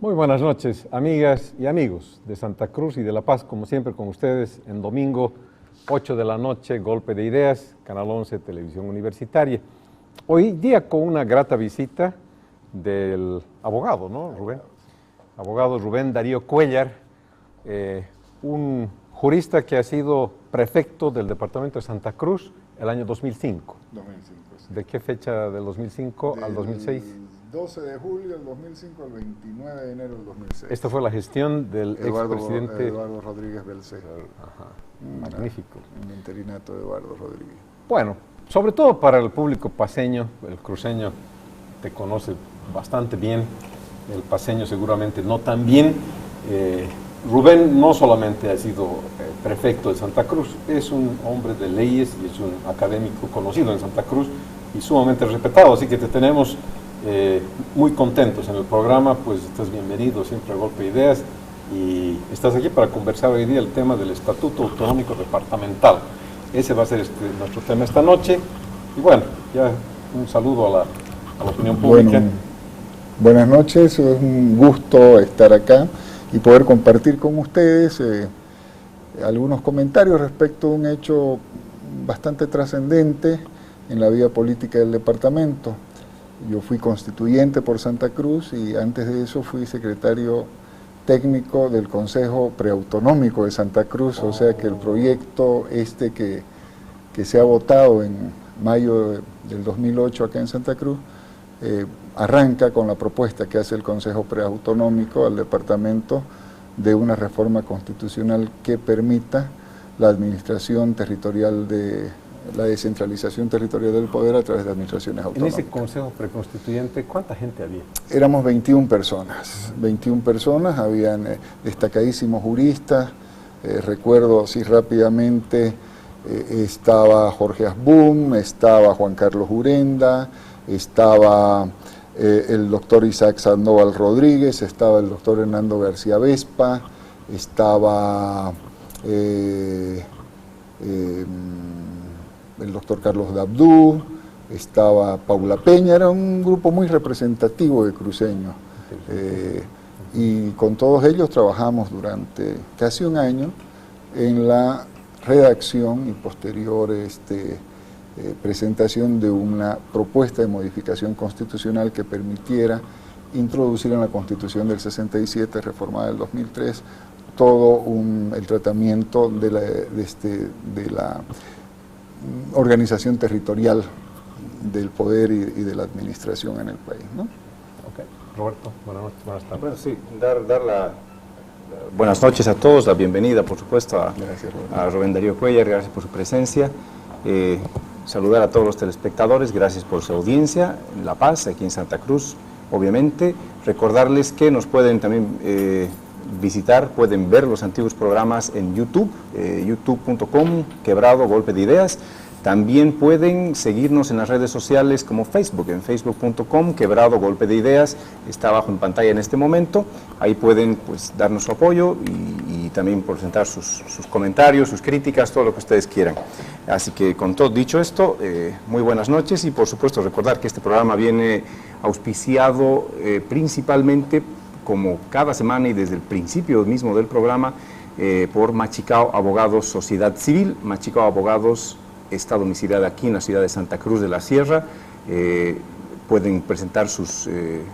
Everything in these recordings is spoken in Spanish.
Muy buenas noches, amigas y amigos de Santa Cruz y de La Paz, como siempre con ustedes en domingo, 8 de la noche, Golpe de Ideas, Canal 11, Televisión Universitaria. Hoy día con una grata visita del abogado, ¿no, Rubén? Abogado Rubén Darío Cuéllar, un jurista que ha sido prefecto del departamento de Santa Cruz el año 2005. 2005, sí. ¿De qué fecha del 2005 al 2006? 12 de julio del 2005 al 29 de enero del 2006. Esta fue la gestión del expresidente Eduardo Rodríguez Belcé. Ajá, magnífico. Un interinato de Eduardo Rodríguez. Bueno, sobre todo para el público paceño, el cruceño te conoce bastante bien, el paceño seguramente no tan bien. Rubén no solamente ha sido prefecto de Santa Cruz, es un hombre de leyes y es un académico conocido en Santa Cruz y sumamente respetado, así que te tenemos muy contentos en el programa, pues estás bienvenido siempre a Golpe de Ideas y estás aquí para conversar hoy día el tema del Estatuto Autonómico Departamental. Ese va a ser nuestro tema esta noche y bueno, ya un saludo a la opinión pública. Bueno, buenas noches, es un gusto estar acá y poder compartir con ustedes algunos comentarios respecto a un hecho bastante trascendente en la vida política del departamento. Yo fui constituyente por Santa Cruz y antes de eso fui secretario técnico del Consejo Preautonómico de Santa Cruz, o sea que el proyecto que se ha votado en mayo del 2008 acá en Santa Cruz arranca con la propuesta que hace el Consejo Preautonómico al departamento de una reforma constitucional que permita la administración territorial la descentralización territorial del poder a través de administraciones autónomas. En ese consejo preconstituyente, ¿cuánta gente había? Éramos 21 personas, habían destacadísimos juristas, recuerdo así rápidamente, estaba Jorge Asbun, estaba Juan Carlos Urenda, estaba el doctor Isaac Sandoval Rodríguez, estaba el doctor Hernando García Vespa, estaba el doctor Carlos Dabdú, estaba Paula Peña, era un grupo muy representativo de cruceños. Y con todos ellos trabajamos durante casi un año en la redacción y posterior presentación de una propuesta de modificación constitucional que permitiera introducir en la Constitución del 67, reformada del 2003, todo el tratamiento de la organización territorial del poder y de la administración en el país, ¿no? Okay. Roberto, buenas noches, buenas tardes. Bueno, sí, dar buenas noches a todos, la bienvenida, por supuesto, a Rubén Darío Cuéllar, gracias por su presencia. Saludar a todos los telespectadores, gracias por su audiencia en La Paz, aquí en Santa Cruz, obviamente. Recordarles que nos pueden también visitar, pueden ver los antiguos programas en YouTube, youtube.com, Golpe de Ideas. También pueden seguirnos en las redes sociales como Facebook, en facebook.com, Golpe de Ideas, está abajo en pantalla en este momento. Ahí pueden pues darnos su apoyo y también presentar sus comentarios, sus críticas, todo lo que ustedes quieran. Así que con todo dicho esto, muy buenas noches y por supuesto recordar que este programa viene auspiciado principalmente como cada semana y desde el principio mismo del programa, por Machicao Abogados Sociedad Civil. Machicao Abogados está domiciliada aquí en la ciudad de Santa Cruz de la Sierra. Pueden presentar sus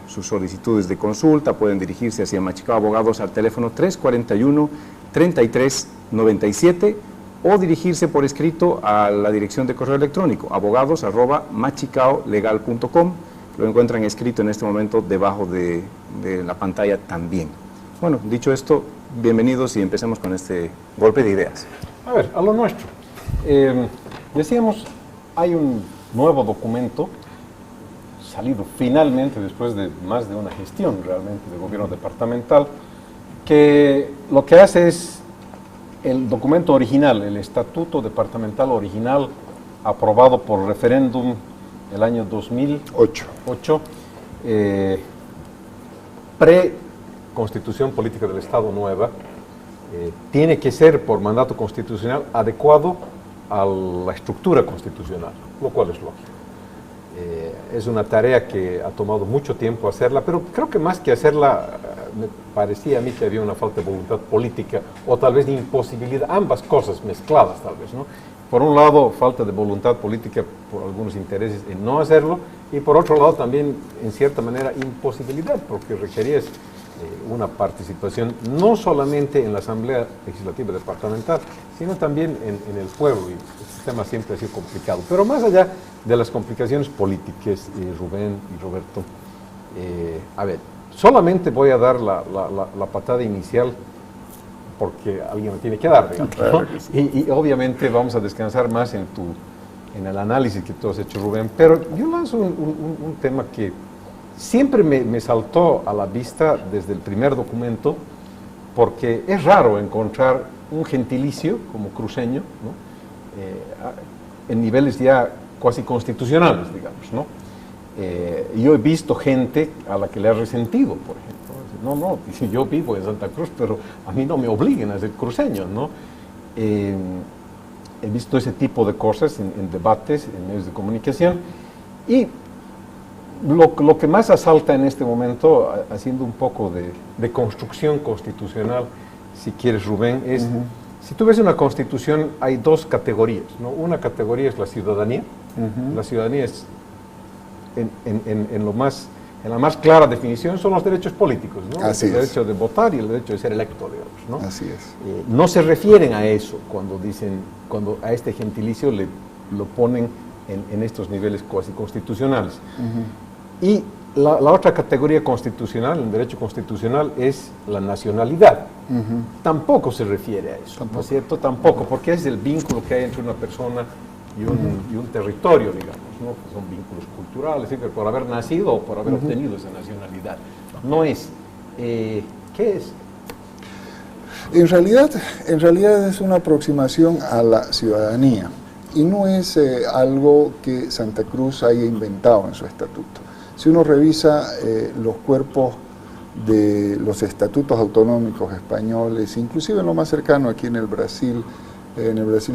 solicitudes de consulta, pueden dirigirse hacia Machicao Abogados al teléfono 341-3397 o dirigirse por escrito a la dirección de correo electrónico abogados@machicaolegal.com. Lo encuentran escrito en este momento debajo de la pantalla también. Bueno, dicho esto, bienvenidos y empecemos con este golpe de ideas. A ver, a lo nuestro. Decíamos, hay un nuevo documento salido finalmente después de más de una gestión realmente del gobierno departamental, que lo que hace es el documento original, el estatuto departamental original aprobado por referéndum el año 2008, pre-constitución política del Estado nueva, tiene que ser por mandato constitucional adecuado a la estructura constitucional, lo cual es lógico. Es una tarea que ha tomado mucho tiempo hacerla, pero creo que más que hacerla me parecía a mí que había una falta de voluntad política o tal vez de imposibilidad, ambas cosas mezcladas tal vez, ¿no? Por un lado, falta de voluntad política por algunos intereses en no hacerlo, y por otro lado también, en cierta manera, imposibilidad, porque requerías una participación no solamente en la Asamblea Legislativa Departamental, sino también en el pueblo, y el sistema siempre ha sido complicado. Pero más allá de las complicaciones políticas, Rubén y Roberto, a ver, solamente voy a dar la patada inicial porque alguien lo tiene que dar, digamos, ¿no? Claro que sí. Y obviamente vamos a descansar más en el análisis que tú has hecho, Rubén, pero yo lanzo un tema que siempre me saltó a la vista desde el primer documento, porque es raro encontrar un gentilicio como cruceño, ¿no? En niveles ya casi constitucionales, digamos, ¿no? Yo he visto gente a la que le ha resentido, por ejemplo. No, dice, yo vivo en Santa Cruz, pero a mí no me obliguen a ser cruceño, ¿no? He visto ese tipo de cosas en debates, en medios de comunicación, y lo que más asalta en este momento, haciendo un poco de construcción constitucional, si quieres, Rubén, es, si tú ves una constitución, hay dos categorías, ¿no? Una categoría es la ciudadanía. La ciudadanía es, en la más clara definición, son los derechos políticos, ¿no? Así el es. derecho de votar y el derecho de ser electo, digamos, ¿no? Así es. No se refieren a eso cuando dicen, cuando a este gentilicio lo ponen en estos niveles cuasi constitucionales. Y la otra categoría constitucional, el derecho constitucional, es la nacionalidad. Tampoco se refiere a eso, ¿no es cierto? Tampoco, porque es el vínculo que hay entre una persona y un territorio, digamos, ¿no? Pues son vínculos culturales, ¿sí? Por haber nacido o por haber obtenido esa nacionalidad. No es. ¿Qué es? En realidad es una aproximación a la ciudadanía y no es algo que Santa Cruz haya inventado en su estatuto. Si uno revisa los cuerpos de los estatutos autonómicos españoles, inclusive en lo más cercano aquí en el Brasil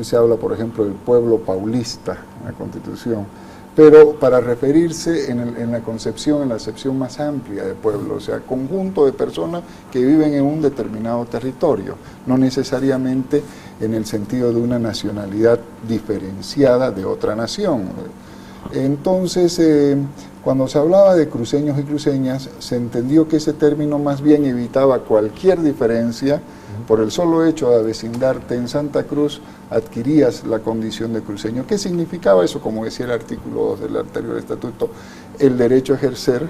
se habla, por ejemplo, del pueblo paulista en la Constitución, pero para referirse en la concepción, en la acepción más amplia de pueblo, o sea, conjunto de personas que viven en un determinado territorio, no necesariamente en el sentido de una nacionalidad diferenciada de otra nación. Entonces, cuando se hablaba de cruceños y cruceñas, se entendió que ese término más bien evitaba cualquier diferencia. Por el solo hecho de avecindarte en Santa Cruz, adquirías la condición de cruceño. ¿Qué significaba eso? Como decía el artículo 2 del anterior estatuto, el derecho a ejercer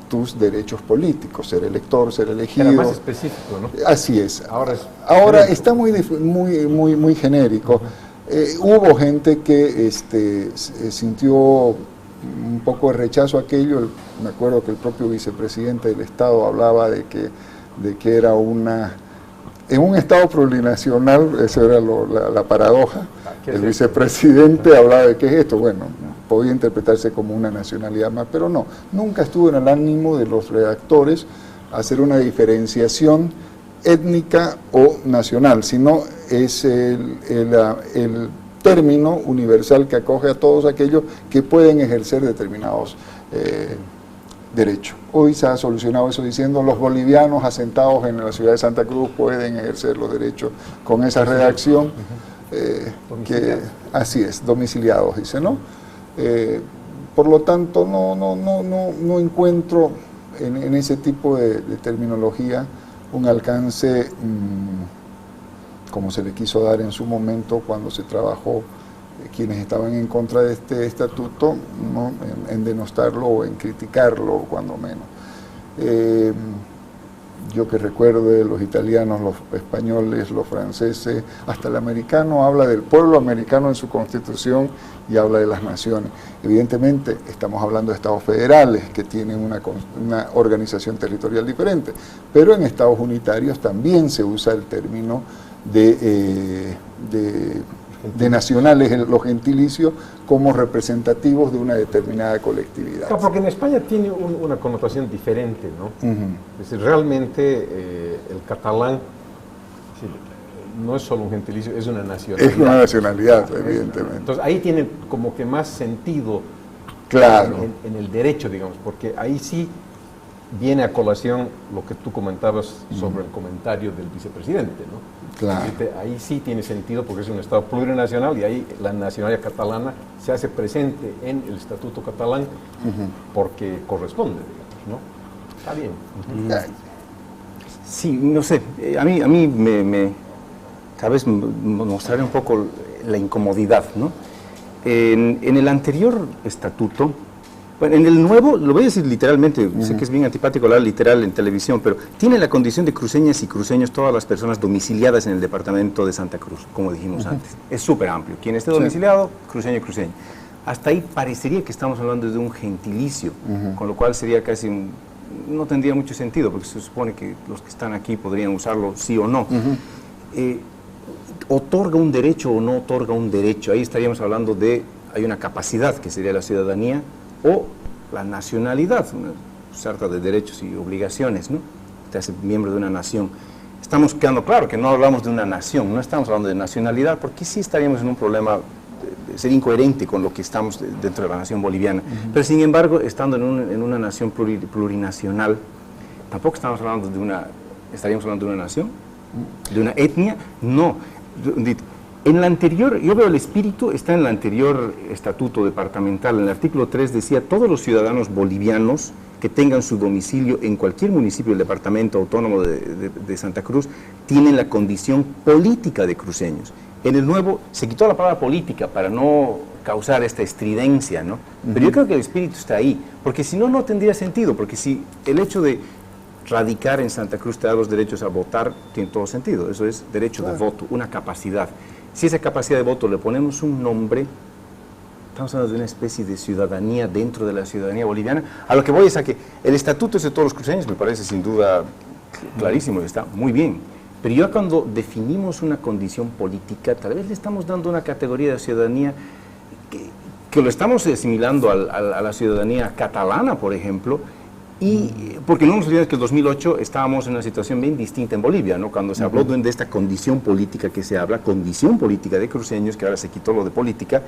tus derechos políticos, ser elector, ser elegido. Era más específico, ¿no? Así es. Ahora está muy genérico. Hubo gente que sintió un poco de rechazo a aquello. Me acuerdo que el propio vicepresidente del Estado hablaba de que era en un Estado plurinacional, esa era la paradoja. El vicepresidente hablaba de qué es esto. Bueno, podía interpretarse como una nacionalidad más, pero no. Nunca estuvo en el ánimo de los redactores hacer una diferenciación étnica o nacional, sino es el término universal que acoge a todos aquellos que pueden ejercer determinados derechos. Hoy se ha solucionado eso diciendo los bolivianos asentados en la ciudad de Santa Cruz pueden ejercer los derechos con esa redacción, así es, domiciliados, dice, ¿no? Por lo tanto, no encuentro en ese tipo de terminología un alcance como se le quiso dar en su momento cuando se trabajó quienes estaban en contra de este estatuto, ¿no? en denostarlo o en criticarlo, cuando menos. Yo que recuerde, los italianos, los españoles, los franceses, hasta el americano habla del pueblo americano en su constitución y habla de las naciones. Evidentemente, estamos hablando de estados federales que tienen una organización territorial diferente, pero en estados unitarios también se usa el término de nacionales, los gentilicios, como representativos de una determinada colectividad. Claro, porque en España tiene una connotación diferente, ¿no? Es decir, realmente el catalán no es solo un gentilicio, es una nacionalidad. Es una nacionalidad, evidentemente. Entonces ahí tiene como que más sentido, claro, en el derecho, digamos, porque ahí sí viene a colación lo que tú comentabas sobre el comentario del vicepresidente, ¿no? Claro. Ahí sí tiene sentido porque es un Estado plurinacional y ahí la nacionalidad catalana se hace presente en el Estatuto catalán porque corresponde, digamos, ¿no? Está bien. Sí, no sé, a mí me tal vez mostraré un poco la incomodidad, ¿no? En el anterior estatuto, bueno, en el nuevo, lo voy a decir literalmente, sé que es bien antipático hablar literal en televisión, pero tiene la condición de cruceñas y cruceños todas las personas domiciliadas en el departamento de Santa Cruz, como dijimos antes. Es súper amplio. Quien esté domiciliado, cruceño y cruceño. Hasta ahí parecería que estamos hablando de un gentilicio, con lo cual sería casi no tendría mucho sentido, porque se supone que los que están aquí podrían usarlo sí o no. ¿Otorga un derecho o no otorga un derecho? Ahí estaríamos hablando de, hay una capacidad que sería la ciudadanía o la nacionalidad, una sarta de derechos y obligaciones, ¿no? Te hace miembro de una nación. Estamos quedando claro que no hablamos de una nación, no estamos hablando de nacionalidad, porque sí estaríamos en un problema de ser incoherente con lo que estamos dentro de la nación boliviana. Pero sin embargo, estando en una nación plurinacional, tampoco estamos hablando estaríamos hablando de una nación, de una etnia, no. En la anterior, yo veo el espíritu, está en el anterior estatuto departamental, en el artículo 3 decía, todos los ciudadanos bolivianos que tengan su domicilio en cualquier municipio del departamento autónomo de Santa Cruz, tienen la condición política de cruceños. En el nuevo se quitó la palabra política para no causar esta estridencia, ¿no? Pero yo creo que el espíritu está ahí, porque si no, no tendría sentido, porque si el hecho de radicar en Santa Cruz te da los derechos a votar, tiene todo sentido, eso es derecho de voto, una capacidad. Si esa capacidad de voto le ponemos un nombre, estamos hablando de una especie de ciudadanía dentro de la ciudadanía boliviana. A lo que voy es a que el estatuto es de todos los cruceños, me parece sin duda clarísimo, está muy bien. Pero ya cuando definimos una condición política, tal vez le estamos dando una categoría de ciudadanía que lo estamos asimilando a la ciudadanía catalana, por ejemplo, y porque no nos olvidemos que en el 2008 estábamos en una situación bien distinta en Bolivia, ¿no? Cuando se habló de esta condición política que se habla, condición política de cruceños, que ahora se quitó lo de política,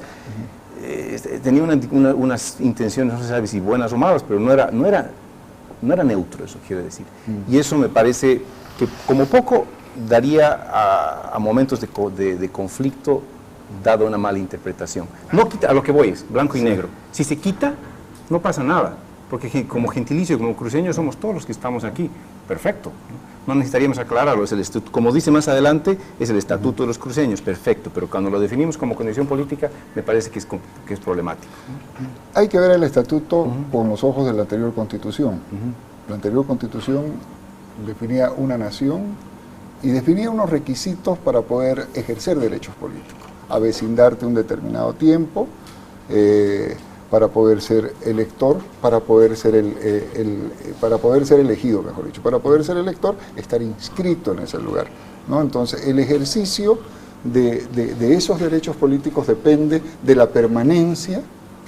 tenía unas intenciones, no se sabe si buenas o malas, pero no era neutro, eso quiero decir. Y eso me parece que como poco daría a momentos de conflicto, dado una mala interpretación. No quita, a lo que voy es blanco y negro. Si se quita, no pasa nada. Porque como gentilicio, como cruceños, somos todos los que estamos aquí. Perfecto. No necesitaríamos aclararlo. Como dice más adelante, es el estatuto de los cruceños. Perfecto. Pero cuando lo definimos como condición política, me parece que es problemático. Hay que ver el estatuto con los ojos de la anterior constitución. La anterior constitución definía una nación y definía unos requisitos para poder ejercer derechos políticos. Avecindarte un determinado tiempo, para poder ser elector, para poder ser elegido, mejor dicho, para poder ser elector, estar inscrito en ese lugar, ¿no? Entonces, el ejercicio de esos derechos políticos depende de la permanencia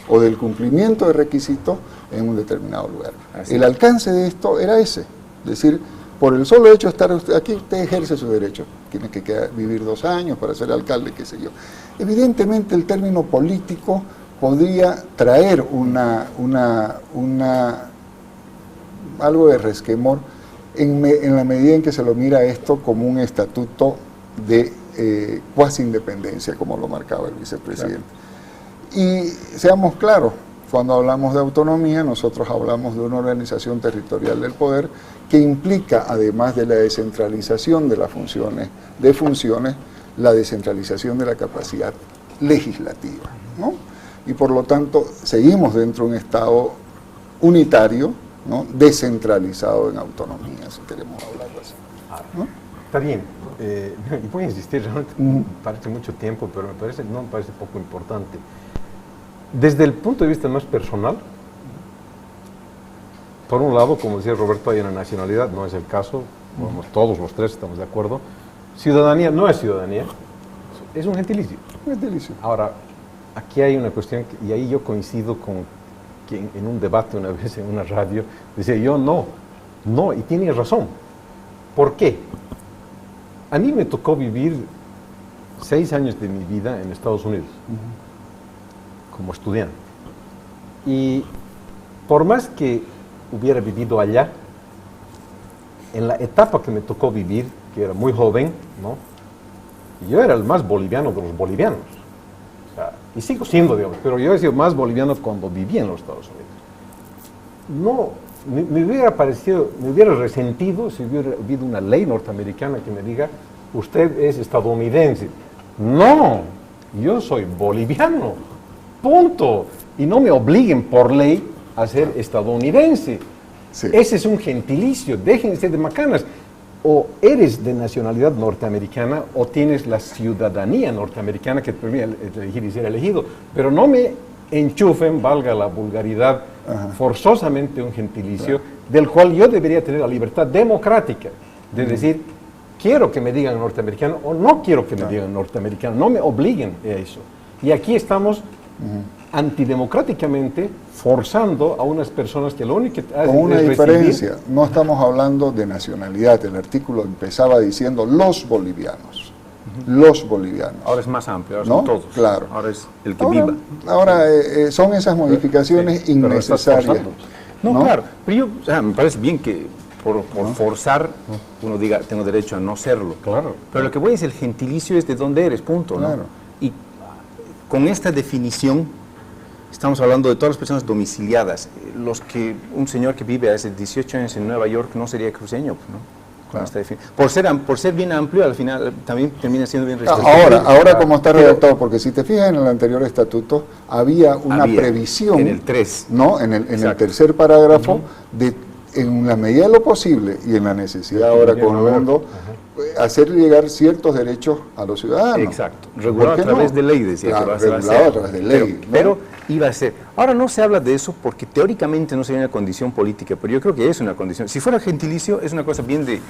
o del cumplimiento de requisitos en un determinado lugar. El alcance de esto era ese, es decir, por el solo hecho de estar aquí, usted ejerce su derecho, tiene que vivir 2 años para ser alcalde, qué sé yo. Evidentemente, el término político podría traer algo de resquemor en la medida en que se lo mira esto como un estatuto de cuasi independencia, como lo marcaba el vicepresidente. Claro. Y seamos claros, cuando hablamos de autonomía, nosotros hablamos de una organización territorial del poder que implica, además de la descentralización de las funciones, la descentralización de la capacidad legislativa, ¿no? Y por lo tanto seguimos dentro de un Estado unitario, ¿no? Descentralizado en autonomía, si queremos hablarlo así, ¿no? Está bien, y voy a insistir, realmente me parece mucho tiempo, pero no me parece poco importante. Desde el punto de vista más personal, por un lado, como decía Roberto, hay una nacionalidad, no es el caso, todos los tres estamos de acuerdo. Ciudadanía no es ciudadanía, es un gentilicio. Un gentilicio. Ahora, aquí hay una cuestión, y ahí yo coincido con quien en un debate una vez en una radio, decía yo no, y tiene razón. ¿Por qué? A mí me tocó vivir 6 años de mi vida en Estados Unidos, como estudiante. Y por más que hubiera vivido allá, en la etapa que me tocó vivir, que era muy joven, ¿no? Yo era el más boliviano de los bolivianos. O sea, y sigo siendo, digamos, pero yo he sido más boliviano cuando viví en los Estados Unidos. No, me hubiera parecido, me hubiera resentido si hubiera habido una ley norteamericana que me diga, usted es estadounidense. No, yo soy boliviano, punto. Y no me obliguen por ley a ser estadounidense. Sí. Ese es un gentilicio, déjense de macanas. O eres de nacionalidad norteamericana o tienes la ciudadanía norteamericana que te permite elegir y ser elegido. Pero no me enchufen, valga la vulgaridad, forzosamente un gentilicio del cual yo debería tener la libertad democrática de decir, quiero que me digan norteamericano o no quiero que me digan norteamericano, no me obliguen a eso. Y aquí estamos antidemocráticamente forzando a unas personas que lo único que hacen Con una es diferencia, recibir. no estamos hablando de nacionalidad. El artículo empezaba diciendo los bolivianos. Los bolivianos. Ahora es más amplio, ahora ¿No? son todos. Claro. Ahora es el que Ahora, viva. ahora, son esas modificaciones Sí, pero estás innecesarias. forzando. No, ¿no? claro. Pero yo, o sea, me parece bien que por forzar uno diga, tengo derecho a no serlo. Claro. Pero lo que voy es el gentilicio es de dónde eres, punto, ¿no? Claro. Y con esta definición estamos hablando de todas las personas domiciliadas. Un señor que vive hace 18 años en Nueva York no sería cruceño, ¿no? Con Claro. esta por ser bien amplio, al final también termina siendo bien restrictivo. Ahora como está redactado, porque si te fijas en el anterior estatuto, había una Había, previsión en el 3. ¿no? En el Exacto. tercer parágrafo, de en la medida de lo posible y en la necesidad ahora con el mundo, hacer llegar ciertos derechos a los ciudadanos. Exacto. Regulado a ¿Por qué través no? de ley, decía Claro, que lo va a regulado hacer. a través de ley. Pero ¿no? iba a ser. Ahora no se habla de eso porque teóricamente no sería una condición política, pero yo creo que es una condición. Si fuera gentilicio, es una cosa bien de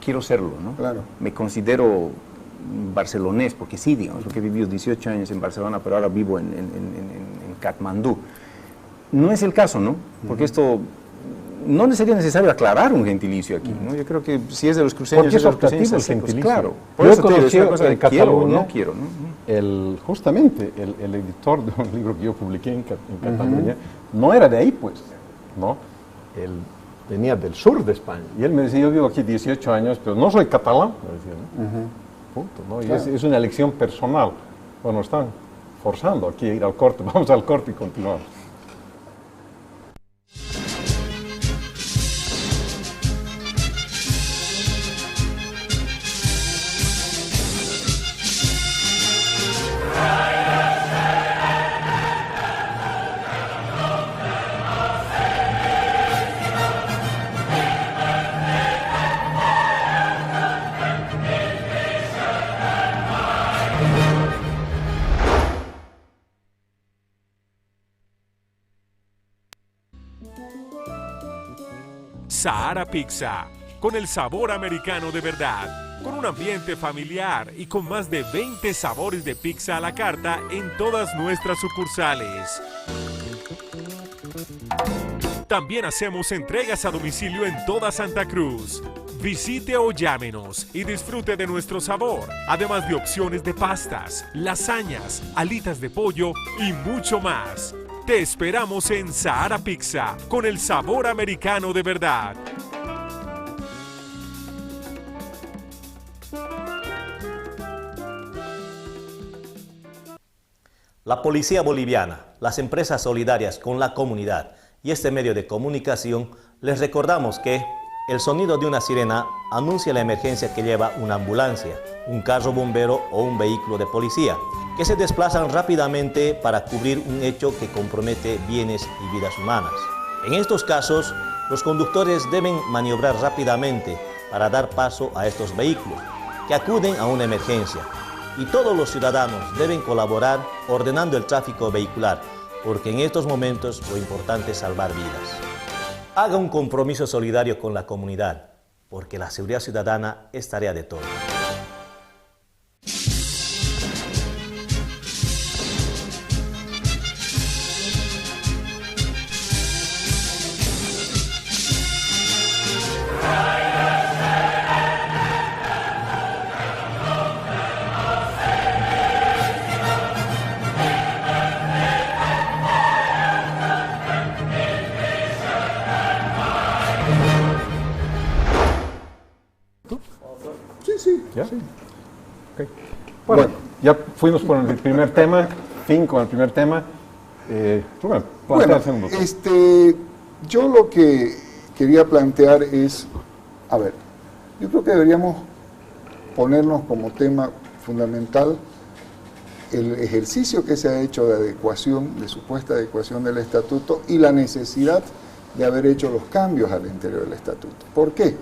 quiero serlo, ¿no? Claro. Me considero barcelonés, porque sí, digamos, porque he vivido 18 años en Barcelona, pero ahora vivo en Katmandú. No es el caso, ¿no? Porque esto no sería necesario aclarar un gentilicio aquí, ¿no? Yo creo que si es de los cruceños, Porque es de los cruceños, optativo el así, pues, gentilicio. claro. Por Yo eso te digo, es una conocí cosa de en quiero o Cataluña no quiero, ¿no? Justamente el editor de un libro que yo publiqué en Cataluña no era de ahí, pues, ¿no? Él venía del sur de España. Y él me decía, yo vivo aquí 18 años, pero no soy catalán, me decía, ¿no? Punto, ¿no? Y Claro. es una elección personal. Bueno, están forzando aquí a ir al corte. Vamos al corte y continuamos. Sahara Pizza, con el sabor americano de verdad, con un ambiente familiar y con más de 20 sabores de pizza a la carta en todas nuestras sucursales. También hacemos entregas a domicilio en toda Santa Cruz. Visite o llámenos y disfrute de nuestro sabor, además de opciones de pastas, lasañas, alitas de pollo y mucho más. Te esperamos en Sahara Pizza, con el sabor americano de verdad. La Policía Boliviana, las empresas solidarias con la comunidad y este medio de comunicación, les recordamos que el sonido de una sirena anuncia la emergencia que lleva una ambulancia, un carro bombero o un vehículo de policía, que se desplazan rápidamente para cubrir un hecho que compromete bienes y vidas humanas. En estos casos, los conductores deben maniobrar rápidamente para dar paso a estos vehículos, que acuden a una emergencia. Y todos los ciudadanos deben colaborar ordenando el tráfico vehicular, porque en estos momentos lo importante es salvar vidas. Haga un compromiso solidario con la comunidad, porque la seguridad ciudadana es tarea de todos. Sí, sí. ¿Ya? Sí. Ok. Bueno, Bueno. ya fuimos por el primer tema, fin con el primer tema. Rubén, plantea Bueno, el segundo. yo lo que quería plantear es, a ver, yo creo que deberíamos ponernos como tema fundamental el ejercicio que se ha hecho de adecuación, de supuesta adecuación del estatuto y la necesidad de haber hecho los cambios al interior del estatuto. ¿Por qué?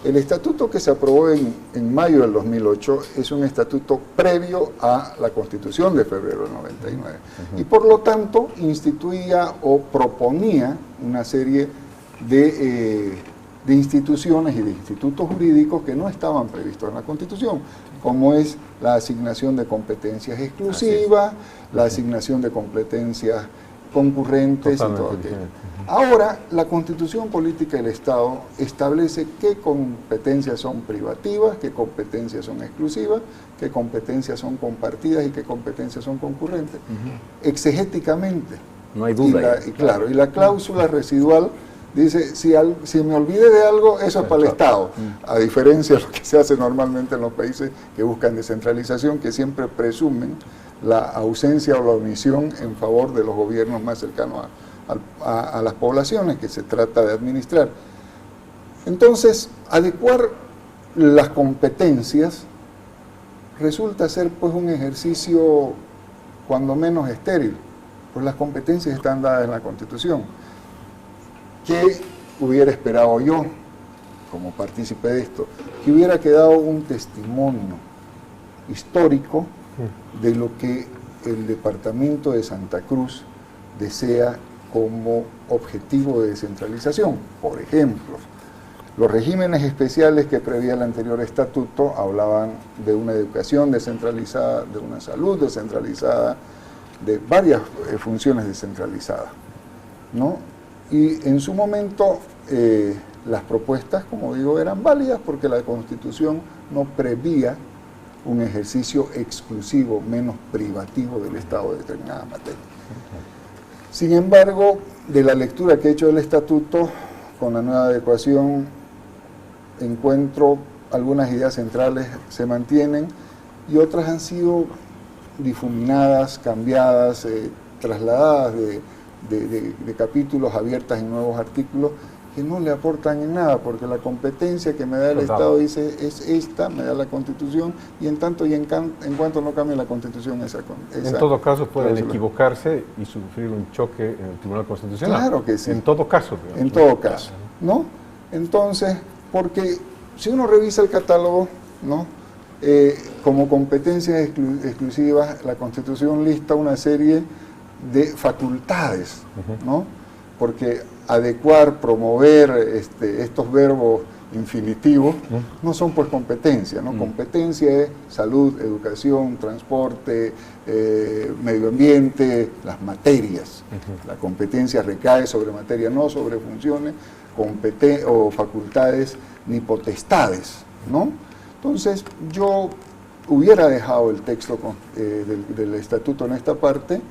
El estatuto que se aprobó en mayo del 2008 es un estatuto previo a la Constitución de febrero del 99 y por lo tanto instituía o proponía una serie de instituciones y de institutos jurídicos que no estaban previstos en la Constitución, como es la asignación de competencias exclusivas, la asignación de competencias concurrentes y todo aquello. Ahora, la Constitución Política del Estado establece qué competencias son privativas, qué competencias son exclusivas, qué competencias son compartidas y qué competencias son concurrentes. Exegéticamente. No hay duda. Y la cláusula residual dice, si me olvide de algo, eso es para el Estado, a diferencia de lo que se hace normalmente en los países que buscan descentralización, que siempre presumen la ausencia o la omisión en favor de los gobiernos más cercanos a las poblaciones que se trata de administrar. Entonces, adecuar las competencias resulta ser pues un ejercicio cuando menos estéril, pues las competencias están dadas en la Constitución. ¿Qué hubiera esperado yo, como partícipe de esto? Que hubiera quedado un testimonio histórico de lo que el departamento de Santa Cruz desea como objetivo de descentralización. Por ejemplo, los regímenes especiales que prevía el anterior estatuto hablaban de una educación descentralizada, de una salud descentralizada, de varias funciones descentralizadas, ¿no? Y en su momento las propuestas, como digo, eran válidas porque la Constitución no prevía un ejercicio exclusivo, menos privativo del Estado de determinada materia. Sin embargo, de la lectura que he hecho del estatuto, con la nueva adecuación, encuentro algunas ideas centrales se mantienen y otras han sido difuminadas, cambiadas, trasladadas de capítulos abiertas en nuevos artículos que no le aportan en nada, porque la competencia que me da el Estado dice es esta, me da la Constitución, y en tanto y en cuanto no cambie la Constitución esa en todo caso pueden equivocarse y sufrir un choque en el Tribunal Constitucional. Claro que sí. En todo caso. Digamos. En todo caso, ¿no? Entonces, porque si uno revisa el catálogo, ¿no? Como competencias exclusivas, la Constitución lista una serie de facultades, ¿no? Porque adecuar, promover estos verbos infinitivos no son pues competencia, ¿no? Competencia es salud, educación, transporte, medio ambiente, las materias. La competencia recae sobre materia, no sobre funciones o facultades ni potestades, ¿no? Entonces yo hubiera dejado el texto del estatuto en esta parte,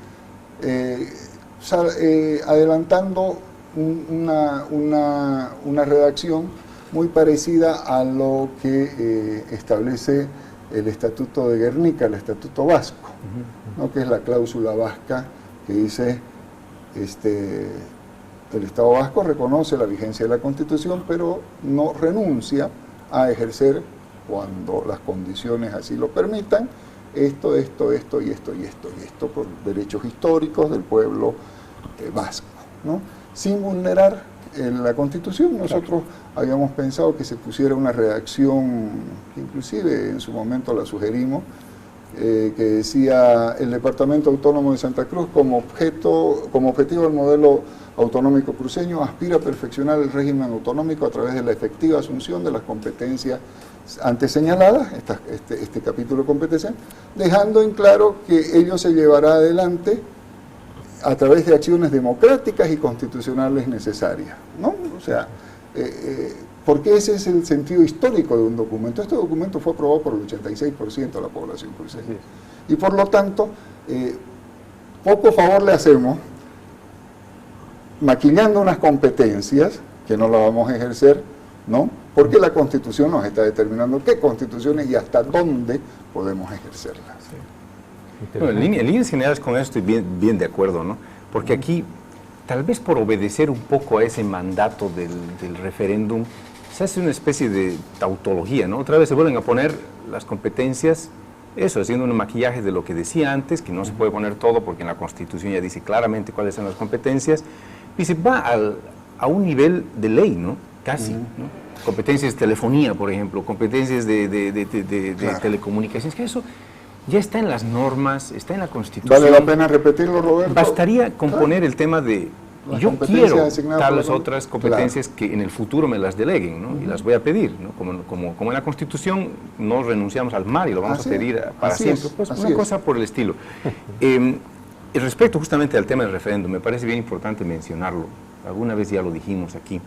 adelantando una redacción muy parecida a lo que establece el Estatuto de Guernica, el Estatuto Vasco, ¿no? Que es la cláusula vasca que dice el Estado vasco reconoce la vigencia de la Constitución, pero no renuncia a ejercer, cuando las condiciones así lo permitan, esto y esto por derechos históricos del pueblo vasco, ¿no? Sin vulnerar la Constitución. Nosotros habíamos pensado que se pusiera una redacción, que inclusive en su momento la sugerimos, que decía: el Departamento Autónomo de Santa Cruz, como objetivo del modelo autonómico cruceño, aspira a perfeccionar el régimen autonómico a través de la efectiva asunción de las competencias antes señaladas, este capítulo de competencia, dejando en claro que ello se llevará adelante a través de acciones democráticas y constitucionales necesarias, ¿no? O sea, porque ese es el sentido histórico de un documento. Este documento fue aprobado por el 86% de la población cruceña. Y por lo tanto, poco favor le hacemos maquillando unas competencias que no las vamos a ejercer, ¿no? Porque la Constitución nos está determinando qué constituciones y hasta dónde podemos ejercerlas. Bueno, en líneas generales con eso estoy bien de acuerdo, ¿no? Porque aquí, tal vez por obedecer un poco a ese mandato del referéndum, se hace una especie de tautología, ¿no? Otra vez se vuelven a poner las competencias, eso, haciendo un maquillaje de lo que decía antes, que no se puede poner todo porque en la Constitución ya dice claramente cuáles son las competencias, y se va a un nivel de ley, ¿no? Casi, ¿no? Competencias de telefonía, por ejemplo, competencias de Claro. telecomunicaciones, que eso ya está en las normas, está en la Constitución. ¿Vale la pena repetirlo, Roberto? Bastaría componer el tema de, Las yo competencias quiero asignadas por tales la- otras competencias que en el futuro me las deleguen, ¿no? Y las voy a pedir, ¿no? Como en la Constitución no renunciamos al mar y lo vamos Así a pedir es, para así siempre, es, pues así una es. cosa por el estilo. Y respecto justamente al tema del referéndum, me parece bien importante mencionarlo, alguna vez ya lo dijimos aquí.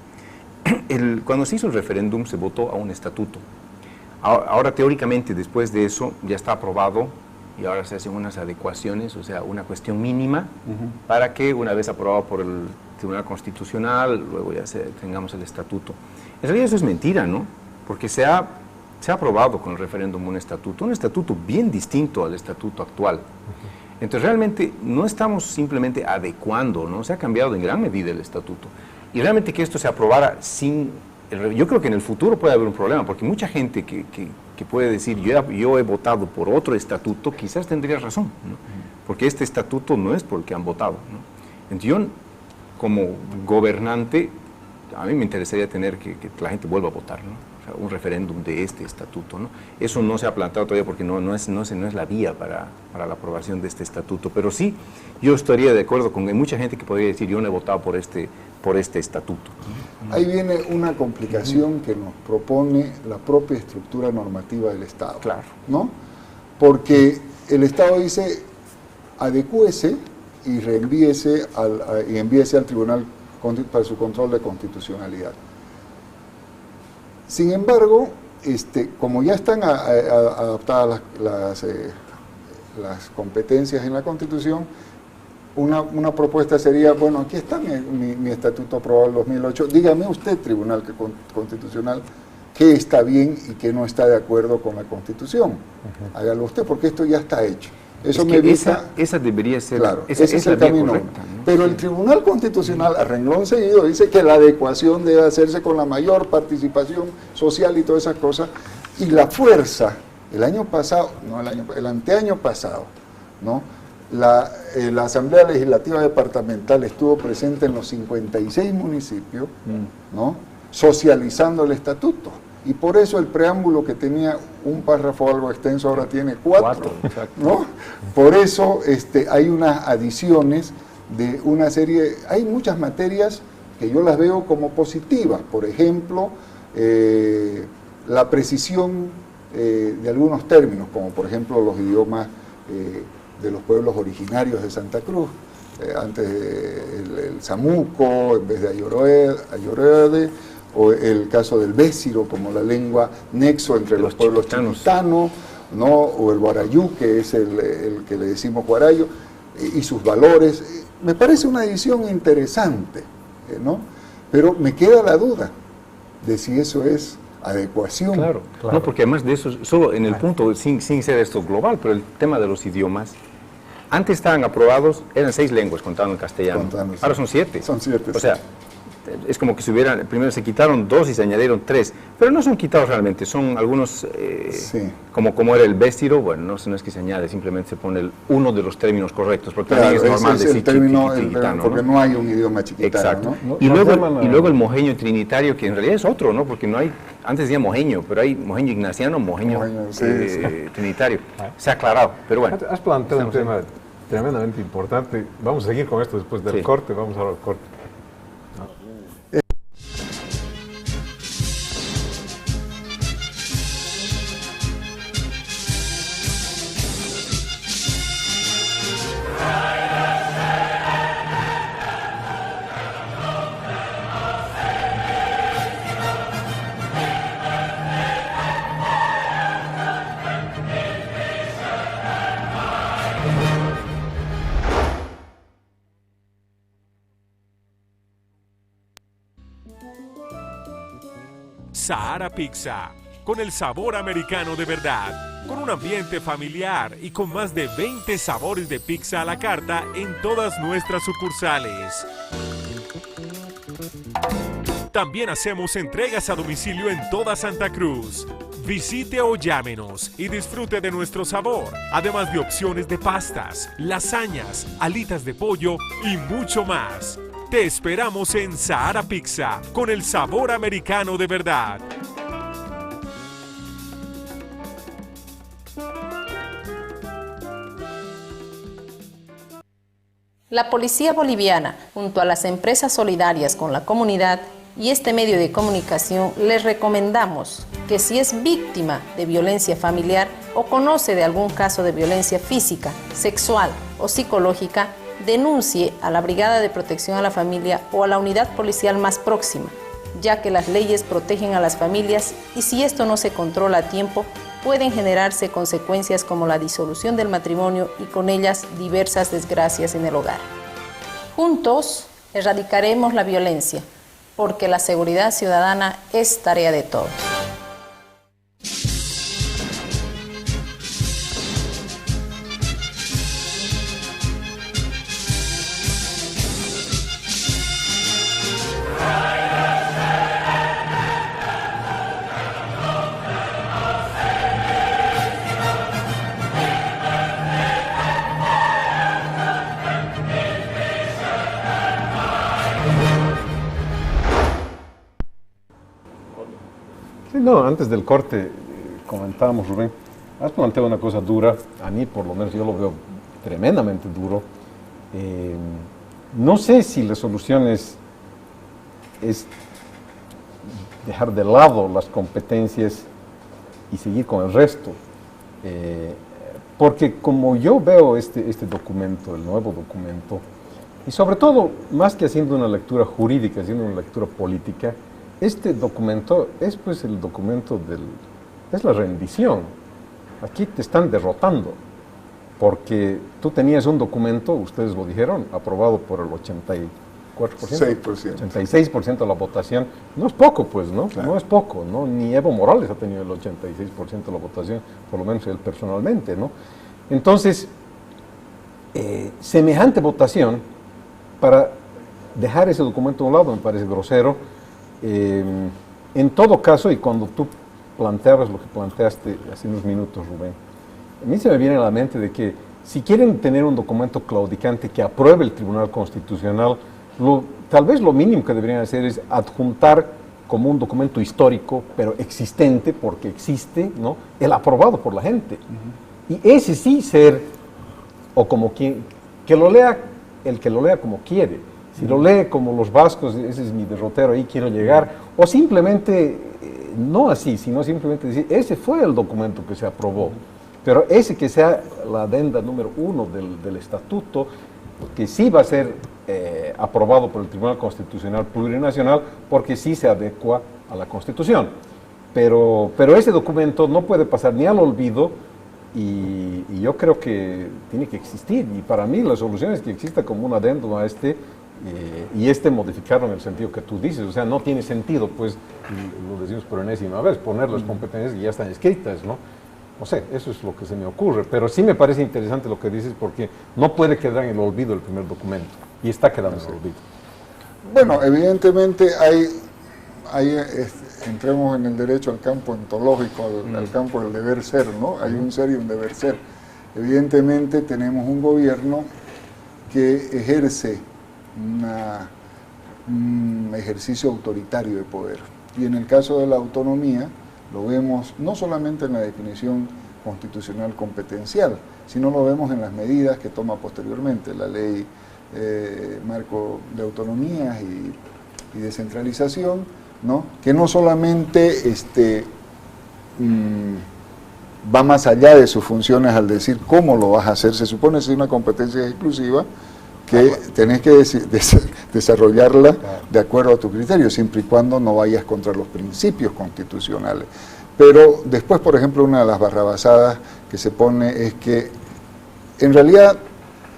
Cuando se hizo el referéndum se votó a un estatuto. Ahora teóricamente después de eso ya está aprobado y ahora se hacen unas adecuaciones, o sea, una cuestión mínima para que una vez aprobado por el Tribunal Constitucional, luego ya tengamos el estatuto. En realidad eso es mentira, ¿no? Porque se ha aprobado con el referéndum un estatuto bien distinto al estatuto actual. Entonces realmente no estamos simplemente adecuando, ¿no? Se ha cambiado en gran medida el estatuto. Y realmente que esto se aprobara sin... Yo creo que en el futuro puede haber un problema, porque mucha gente que puede decir, yo he votado por otro estatuto, quizás tendría razón, ¿no? Porque este estatuto no es por el que han votado, ¿no? Entonces yo, como gobernante, a mí me interesaría tener que la gente vuelva a votar, ¿no? O sea, un referéndum de este estatuto, ¿no? Eso no se ha planteado todavía porque no es la vía para la aprobación de este estatuto, pero sí, yo estaría de acuerdo con mucha gente que podría decir, yo no he votado por este estatuto. Ahí viene una complicación que nos propone la propia estructura normativa del Estado. Claro. ¿No? Porque el Estado dice, adecúese y reenvíese y envíese al Tribunal para su control de constitucionalidad. Sin embargo, como ya están adaptadas las competencias en la Constitución, una propuesta sería, bueno, aquí está mi estatuto aprobado en 2008, dígame usted, Tribunal Constitucional, qué está bien y qué no está de acuerdo con la Constitución. Hágalo usted, porque esto ya está hecho. Eso es me que evita... esa debería ser, Claro, esa ese es es la el vía camino. correcta, ¿no? Pero el Tribunal Constitucional, a renglón seguido, dice que la adecuación debe hacerse con la mayor participación social y todas esas cosas. Y la fuerza, el anteaño pasado, ¿no? La Asamblea Legislativa Departamental estuvo presente en los 56 municipios, ¿no? Socializando el estatuto. Y por eso el preámbulo que tenía un párrafo algo extenso ahora tiene 4, ¿no? Por eso hay unas adiciones de una serie, hay muchas materias que yo las veo como positivas, por ejemplo, la precisión de algunos términos, como por ejemplo los idiomas de los pueblos originarios de Santa Cruz, antes el Samuco en vez de Ayorede, o el caso del Bésiro como la lengua nexo entre los pueblos chiquitanos, ¿no? O el Guarayú, que es el que le decimos guarayo, y sus valores. Me parece una edición interesante, ¿no? Pero me queda la duda de si eso es adecuación. Claro. No, porque además de eso, solo en el punto, sin ser esto global, pero el tema de los idiomas, antes estaban aprobados, eran 6 lenguas contando en castellano, ahora son 7. Son 7. O sea, es como que primero se quitaron 2 y se añadieron 3, pero no son quitados realmente, son algunos, como era el Bésiro, bueno, no es que se añade, simplemente se pone uno de los términos correctos, porque también es normal decir chiquitano, porque no hay un idioma chiquitano. Exacto. ¿no? Y luego el mojeño trinitario, que en realidad es otro, ¿no? Porque no hay, antes decía mojeño, pero hay mojeño ignaciano, mojeño trinitario. Se ha aclarado, pero bueno. Has planteado un tema tremendamente importante. Vamos a seguir con esto después del corte, vamos ahora al corte. Sahara Pizza, con el sabor americano de verdad, con un ambiente familiar y con más de 20 sabores de pizza a la carta en todas nuestras sucursales. También hacemos entregas a domicilio en toda Santa Cruz. Visite o llámenos y disfrute de nuestro sabor, además de opciones de pastas, lasañas, alitas de pollo y mucho más. Te esperamos en Sahara Pizza, con el sabor americano de verdad. La Policía Boliviana, junto a las empresas solidarias con la comunidad y este medio de comunicación, les recomendamos que si es víctima de violencia familiar o conoce de algún caso de violencia física, sexual o psicológica, denuncie a la Brigada de Protección a la Familia o a la unidad policial más próxima, ya que las leyes protegen a las familias y si esto no se controla a tiempo, pueden generarse consecuencias como la disolución del matrimonio y con ellas diversas desgracias en el hogar. Juntos erradicaremos la violencia, porque la seguridad ciudadana es tarea de todos. Sí, no, antes del corte comentábamos, Rubén, has planteado una cosa dura, a mí por lo menos yo lo veo tremendamente duro. No sé si la solución es dejar de lado las competencias y seguir con el resto. Porque como yo veo este documento, el nuevo documento, y sobre todo, más que haciendo una lectura jurídica, haciendo una lectura política, este documento es pues el documento es la rendición. Aquí te están derrotando, porque tú tenías un documento, ustedes lo dijeron, aprobado por el 84%, 86% de la votación. No es poco, pues, ¿no? Claro. No es poco, ¿no? Ni Evo Morales ha tenido el 86% de la votación, por lo menos él personalmente, ¿no? Entonces, semejante votación, para dejar ese documento a un lado, me parece grosero. En todo caso, y cuando tú planteabas lo que planteaste hace unos minutos, Rubén, a mí se me viene a la mente de que si quieren tener un documento claudicante que apruebe el Tribunal Constitucional, tal vez lo mínimo que deberían hacer es adjuntar como un documento histórico, pero existente, porque existe, ¿no?, el aprobado por la gente. Y ese sí ser, o como que lo lea, el que lo lea como quiere. Si lo lee como los vascos, ese es mi derrotero, ahí quiero llegar, o simplemente, no así, sino simplemente decir, ese fue el documento que se aprobó, pero ese que sea la adenda número 1 del estatuto, que sí va a ser aprobado por el Tribunal Constitucional Plurinacional, porque sí se adecua a la Constitución. Pero ese documento no puede pasar ni al olvido, y yo creo que tiene que existir, y para mí la solución es que exista como un adendo a y modificarlo en el sentido que tú dices. O sea, no tiene sentido, pues, lo decimos por enésima vez, poner las competencias que ya están escritas, ¿no? No sé, eso es lo que se me ocurre, pero sí me parece interesante lo que dices, porque no puede quedar en el olvido el primer documento, y está quedando en el olvido. Bueno, evidentemente entremos en el derecho al campo ontológico, al campo del deber ser, ¿no? Hay un ser y un deber ser. Evidentemente tenemos un gobierno que ejerce un ejercicio autoritario de poder. Y en el caso de la autonomía, lo vemos no solamente en la definición constitucional competencial, sino lo vemos en las medidas que toma posteriormente, la ley marco de autonomías y descentralización, ¿no?, que no solamente va más allá de sus funciones al decir cómo lo vas a hacer. Se supone que es una competencia exclusiva que tenés que desarrollarla de acuerdo a tu criterio, siempre y cuando no vayas contra los principios constitucionales. Pero después, por ejemplo, una de las barrabasadas que se pone es que en realidad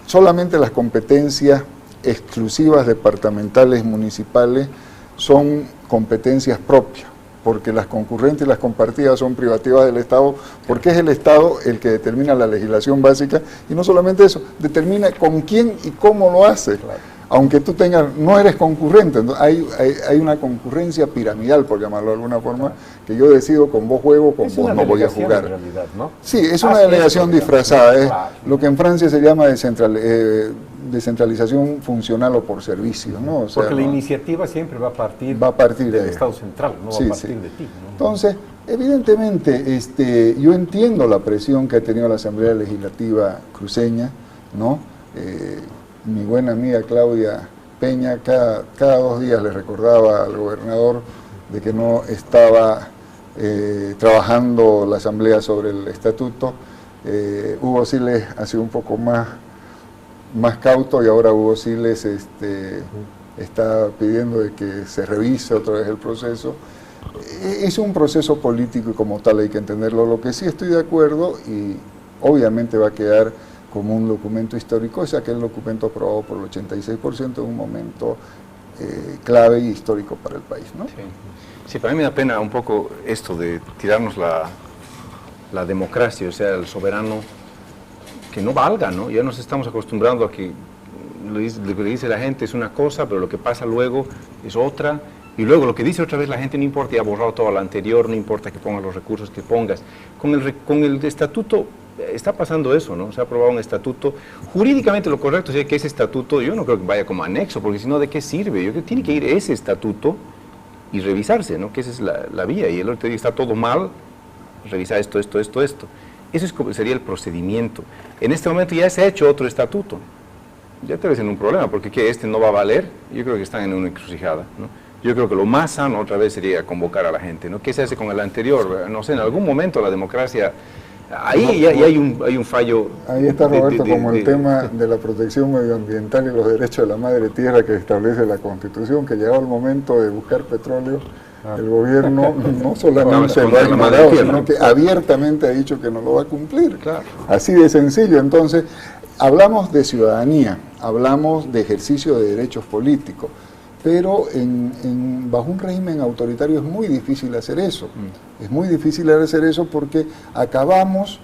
solamente las competencias exclusivas departamentales municipales son competencias propias, porque las concurrentes y las compartidas son privativas del Estado, porque es el Estado el que determina la legislación básica, y no solamente eso, determina con quién y cómo lo hace. Claro. Aunque tú no eres concurrente, hay una concurrencia piramidal, por llamarlo de alguna forma, que yo decido con vos juego, con vos no voy a jugar. En realidad, ¿no? Sí, es una delegación disfrazada, es lo que en Francia se llama descentralización funcional o por servicio, ¿no? O sea, porque la iniciativa siempre va a partir del Estado central, no va a partir de ti, ¿no? Entonces, evidentemente, yo entiendo la presión que ha tenido la Asamblea Legislativa cruceña, ¿no? Mi buena amiga Claudia Peña cada 2 días le recordaba al gobernador de que no estaba trabajando la Asamblea sobre el estatuto. Hugo Siles ha sido un poco más cauto, y ahora Hugo Siles está pidiendo de que se revise otra vez el proceso. Es un proceso político y como tal hay que entenderlo. Lo que sí estoy de acuerdo, y obviamente va a quedar como un documento histórico, es aquel documento aprobado por el 86% en un momento clave y histórico para el país, ¿no? Sí, para mí me da pena un poco esto de tirarnos la democracia, o sea, el soberano que no valga, ¿no? Ya nos estamos acostumbrando a que lo que dice la gente es una cosa, pero lo que pasa luego es otra, y luego lo que dice otra vez la gente no importa, ya ha borrado todo lo anterior, no importa que pongas los recursos que pongas. Con el estatuto está pasando eso, ¿no? Se ha aprobado un estatuto. Jurídicamente lo correcto sería que ese estatuto, yo no creo que vaya como anexo, porque si no, ¿de qué sirve? Yo creo que tiene que ir ese estatuto y revisarse, ¿no? Que esa es la vía, y el otro día está todo mal, revisar esto. Eso sería el procedimiento. En este momento ya se ha hecho otro estatuto. Ya te ves en un problema, porque ¿qué? Este no va a valer. Yo creo que están en una encrucijada, ¿no? Yo creo que lo más sano otra vez sería convocar a la gente, ¿no? ¿Qué se hace con el anterior? No sé, en algún momento la democracia... Ahí ya hay un fallo. Ahí está, Roberto, como el tema de la protección medioambiental y los derechos de la madre tierra que establece la Constitución, que llegado el momento de buscar petróleo, el gobierno no solamente lo ha ignorado, sino que abiertamente ha dicho que no lo va a cumplir. Claro. Así de sencillo. Entonces, hablamos de ciudadanía, hablamos de ejercicio de derechos políticos, pero bajo un régimen autoritario es muy difícil hacer eso. Es muy difícil hacer eso porque acabamos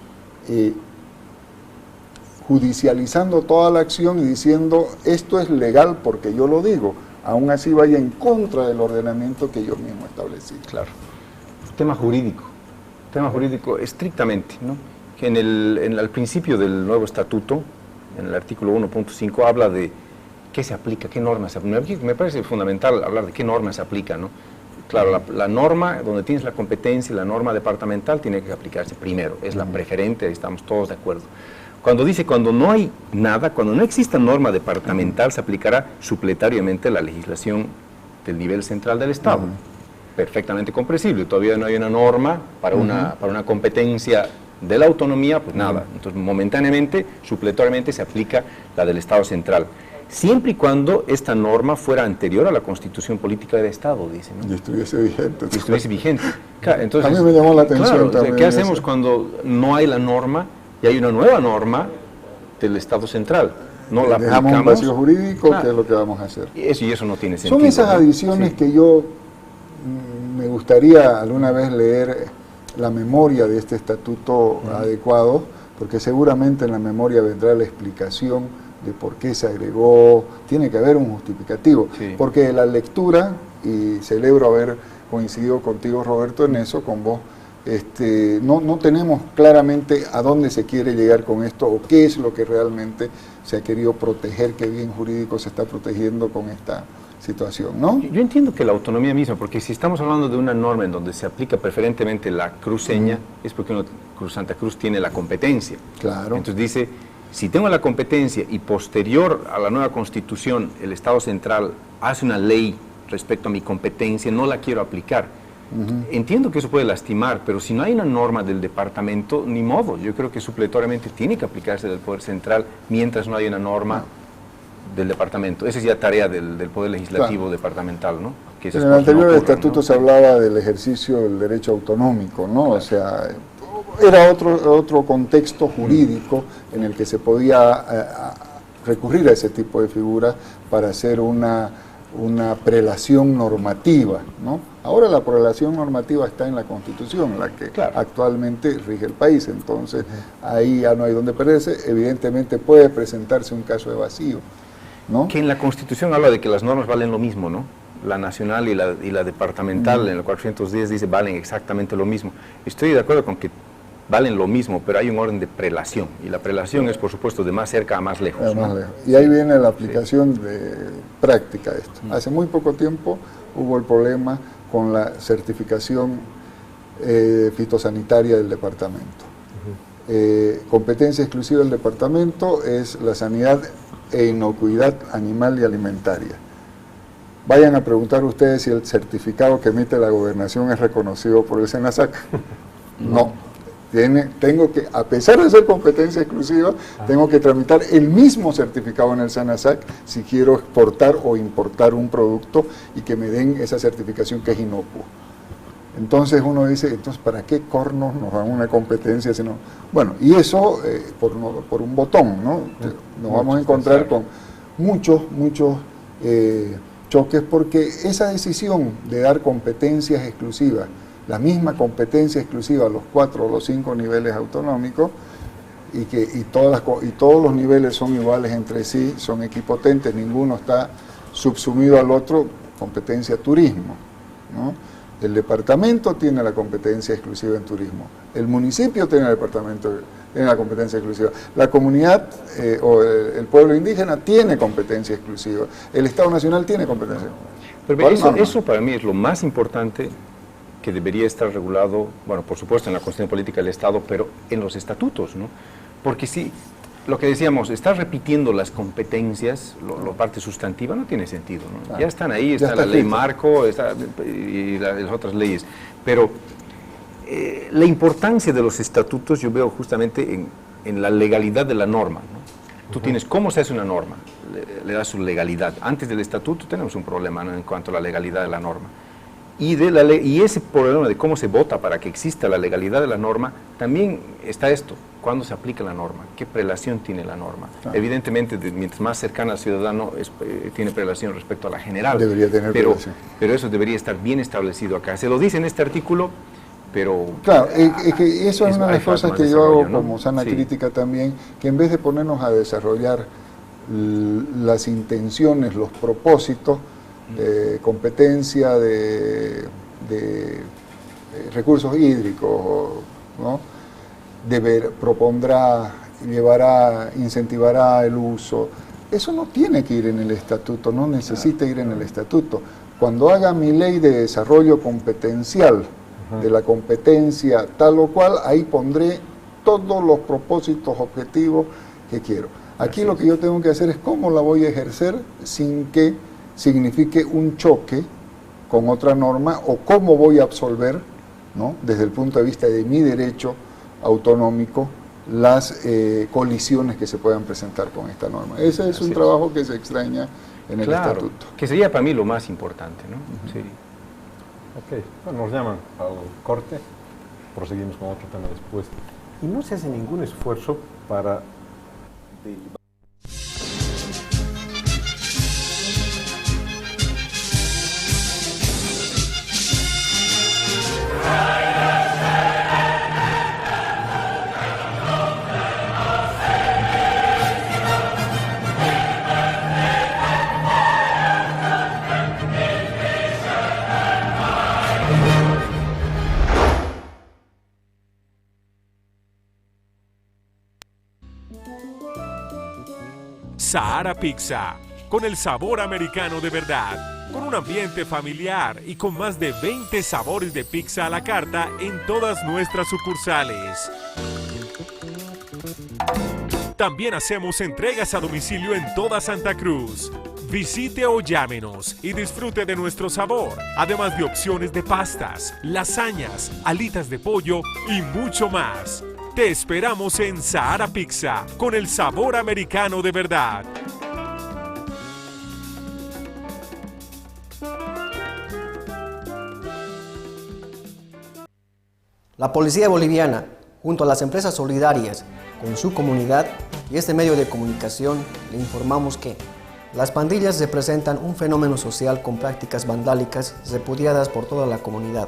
judicializando toda la acción y diciendo esto es legal porque yo lo digo, aún así vaya en contra del ordenamiento que yo mismo establecí. Claro. Tema jurídico estrictamente, ¿no? Que al principio del nuevo estatuto, en el artículo 1.5, habla de qué se aplica, qué normas se aplican. Me parece fundamental hablar de qué normas se aplican, ¿no? Claro, la norma donde tienes la competencia, la norma departamental tiene que aplicarse primero, es la preferente, ahí estamos todos de acuerdo. Cuando no hay nada, cuando no exista norma departamental, se aplicará supletariamente la legislación del nivel central del Estado. Perfectamente comprensible, todavía no hay una norma para una competencia de la autonomía, pues nada. Entonces, momentáneamente, supletoriamente se aplica la del Estado central. Siempre y cuando esta norma fuera anterior a la Constitución Política del Estado, dicen, ¿no? Y estuviese vigente. Y estuviese vigente. Claro, entonces, a mí me llamó la atención claro, también. ¿qué hacemos cuando no hay la norma y hay una nueva norma del Estado central? No la dejamos aplicamos. Un vacío jurídico, ¿qué es lo que vamos a hacer? Y eso no tiene sentido. Son esas adiciones que yo me gustaría alguna vez leer la memoria de este estatuto adecuado, porque seguramente en la memoria vendrá la explicación de por qué se agregó, tiene que haber un justificativo, porque la lectura, y celebro haber coincidido contigo, Roberto, en eso, con vos, no tenemos claramente a dónde se quiere llegar con esto o qué es lo que realmente se ha querido proteger, qué bien jurídico se está protegiendo con esta situación, ¿no? Yo entiendo que la autonomía misma, porque si estamos hablando de una norma en donde se aplica preferentemente la cruceña, es porque Santa Cruz tiene la competencia. Claro. Entonces dice, si tengo la competencia y posterior a la nueva Constitución el Estado central hace una ley respecto a mi competencia, no la quiero aplicar. Entiendo que eso puede lastimar, pero si no hay una norma del departamento, ni modo. Yo creo que supletoriamente tiene que aplicarse del Poder Central mientras no haya una norma del departamento. Esa es ya tarea del Poder Legislativo departamental, ¿no? Que en el anterior estatuto se hablaba del ejercicio del derecho autonómico, ¿no? Claro. O sea, era otro contexto jurídico en el que se podía recurrir a ese tipo de figuras para hacer una una prelación normativa, ¿no? Ahora la prelación normativa está en la Constitución, la que actualmente rige el país, entonces ahí ya no hay donde perderse. Evidentemente puede presentarse un caso de vacío, ¿no? Que en la Constitución habla de que las normas valen lo mismo, ¿no? La nacional y la departamental, en el 410 dice valen exactamente lo mismo. Estoy de acuerdo con que valen lo mismo, pero hay un orden de prelación, y la prelación es, por supuesto, de más cerca a más lejos, ¿no? Y ahí viene la aplicación práctica de esto. Hace muy poco tiempo hubo el problema con la certificación fitosanitaria del departamento. Competencia exclusiva del departamento es la sanidad e inocuidad animal y alimentaria. Vayan a preguntar ustedes si el certificado que emite la gobernación es reconocido por el SENASAC. No. Tengo que, a pesar de ser competencia exclusiva, tengo que tramitar el mismo certificado en el SENASAC si quiero exportar o importar un producto y que me den esa certificación que es inocuo. Entonces uno dice, entonces ¿para qué cornos nos dan una competencia? Sino, bueno, y eso por un botón, ¿no? Nos vamos a encontrar con muchos choques, porque esa decisión de dar competencias exclusivas, la misma competencia exclusiva a los 4 o los 5 niveles autonómicos, y todos los niveles son iguales entre sí, son equipotentes, ninguno está subsumido al otro, competencia turismo, ¿no? El departamento tiene la competencia exclusiva en turismo, el municipio tiene la competencia exclusiva, la comunidad o el pueblo indígena tiene competencia exclusiva, el Estado Nacional tiene competencia. Pero eso para mí es lo más importante, que debería estar regulado, bueno, por supuesto en la Constitución Política del Estado, pero en los estatutos, ¿no? Porque si, lo que decíamos, está repitiendo las competencias, la parte sustantiva, no tiene sentido, ¿no? Claro. Ya están ahí, está la ley marco y las otras leyes, pero la importancia de los estatutos yo veo justamente en la legalidad de la norma, ¿no? Tú tienes cómo se hace una norma, le das su legalidad. Antes del estatuto tenemos un problema, ¿no?, en cuanto a la legalidad de la norma. Y ese problema de cómo se vota para que exista la legalidad de la norma, también está esto: ¿cuándo se aplica la norma? ¿Qué prelación tiene la norma? Claro. Evidentemente, mientras más cercana al ciudadano, tiene prelación respecto a la general. Debería tener prelación. Pero eso debería estar bien establecido acá. Se lo dice en este artículo, pero... Claro, que eso es una de las cosas que yo hago, ¿no?, como sana crítica también, que en vez de ponernos a desarrollar las intenciones, los propósitos, de competencia de recursos hídricos, ¿no?, incentivará el uso. Eso no tiene que ir en el estatuto, no necesita ir en el estatuto. Cuando haga mi ley de desarrollo competencial, de la competencia tal o cual, ahí pondré todos los propósitos, objetivos que quiero. Aquí lo que yo tengo que hacer es cómo la voy a ejercer sin que signifique un choque con otra norma, o cómo voy a absolver, ¿no?, desde el punto de vista de mi derecho autonómico, las colisiones que se puedan presentar con esta norma. Ese es un trabajo que se extraña en el estatuto. Que sería para mí lo más importante, ¿no? Sí. Ok, bueno, nos llaman al corte, proseguimos con otro tema después. Y no se hace ningún esfuerzo para derivar. Sahara Pizza, con el sabor americano de verdad, con un ambiente familiar y con más de 20 sabores de pizza a la carta en todas nuestras sucursales. También hacemos entregas a domicilio en toda Santa Cruz. Visite o llámenos y disfrute de nuestro sabor, además de opciones de pastas, lasañas, alitas de pollo y mucho más. Te esperamos en Sahara Pizza, con el sabor americano de verdad. La Policía Boliviana, junto a las empresas solidarias con su comunidad y este medio de comunicación, le informamos que Las pandillas representan un fenómeno social con prácticas vandálicas repudiadas por toda la comunidad.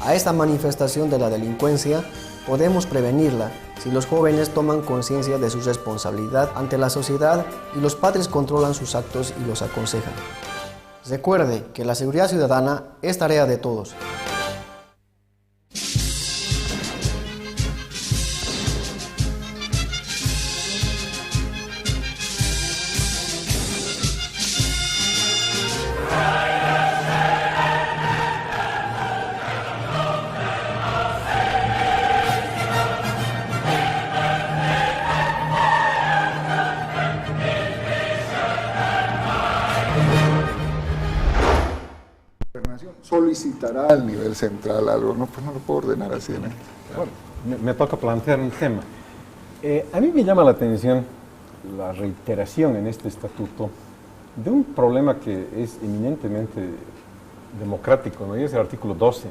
A esta manifestación de la delincuencia podemos prevenirla si los jóvenes toman conciencia de su responsabilidad ante la sociedad y los padres controlan sus actos y los aconsejan. Recuerde que la seguridad ciudadana es tarea de todos. Solicitará al nivel central algo, no, pues no lo puedo ordenar así. ¿No? Bueno, me toca plantear un tema. A mí me llama la atención la reiteración en este estatuto de un problema que es eminentemente democrático, ¿no? Y es el artículo 12.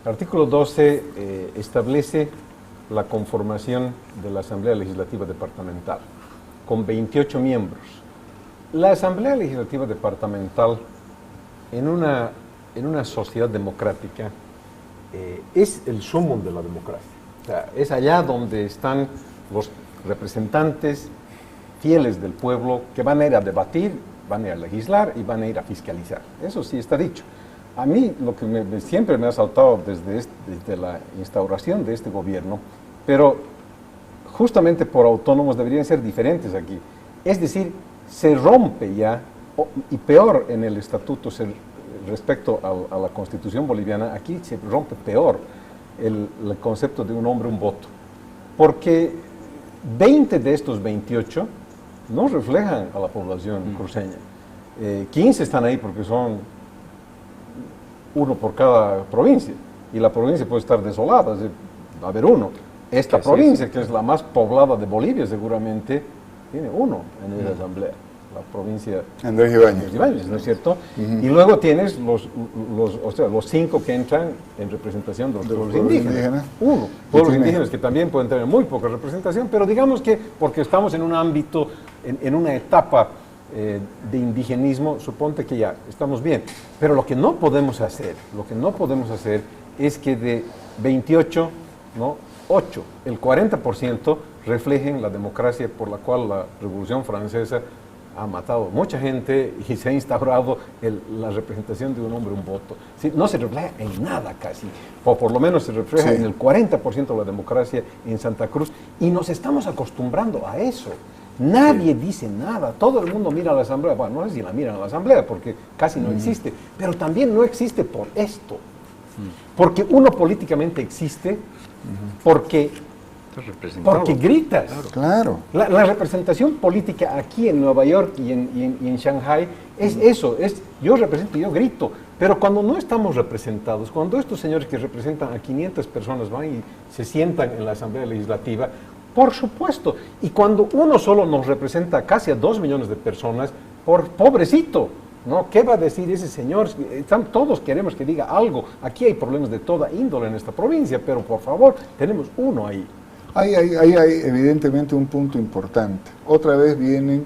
El artículo 12 establece la conformación de la Asamblea Legislativa Departamental con 28 miembros. La Asamblea Legislativa Departamental en una sociedad democrática es el sumum de la democracia. O sea, es allá donde están los representantes fieles del pueblo que van a ir a debatir, van a ir a legislar y van a ir a fiscalizar. Eso sí está dicho. A mí lo que siempre me ha saltado desde la instauración de este gobierno, pero justamente por autónomos deberían ser diferentes aquí. Es decir, se rompe ya, y peor en el estatuto respecto a la Constitución boliviana, aquí se rompe peor el concepto de un hombre, un voto. Porque 20 de estos 28 no reflejan a la población cruceña. 15 están ahí porque son uno por cada provincia, y la provincia puede estar desolada, es decir, va a haber uno. Esta provincia, que es la más poblada de Bolivia seguramente, tiene uno en esa asamblea. La provincia Andrés Ibáñez, ¿no es cierto? Y luego tienes los 5 que entran en representación de los pueblos indígenas. Uno, pueblos indígenas que también pueden tener muy poca representación, pero digamos que porque estamos en un ámbito, en una etapa de indigenismo, suponte que ya estamos bien. Pero lo que no podemos hacer es que de 28, ¿no? 8, el 40% reflejen la democracia por la cual la Revolución Francesa ha matado mucha gente y se ha instaurado la representación de un hombre, un voto. Sí, no se refleja en nada casi, o por lo menos se refleja en el 40% de la democracia en Santa Cruz, y nos estamos acostumbrando a eso. Nadie dice nada, todo el mundo mira a la asamblea. Bueno, no sé si la miran a la asamblea porque casi no existe, pero también no existe por esto. Porque uno políticamente existe porque gritas. Claro. La representación política aquí en Nueva York y en Shanghai es eso, yo represento, yo grito. Pero cuando no estamos representados, cuando estos señores que representan a 500 personas van y se sientan en la Asamblea Legislativa, por supuesto, y cuando uno solo nos representa casi a 2 millones de personas, pobrecito, ¿no? ¿Qué va a decir ese señor? Todos queremos que diga algo. Aquí hay problemas de toda índole en esta provincia, pero por favor, tenemos uno ahí. Hay evidentemente un punto importante. Otra vez vienen,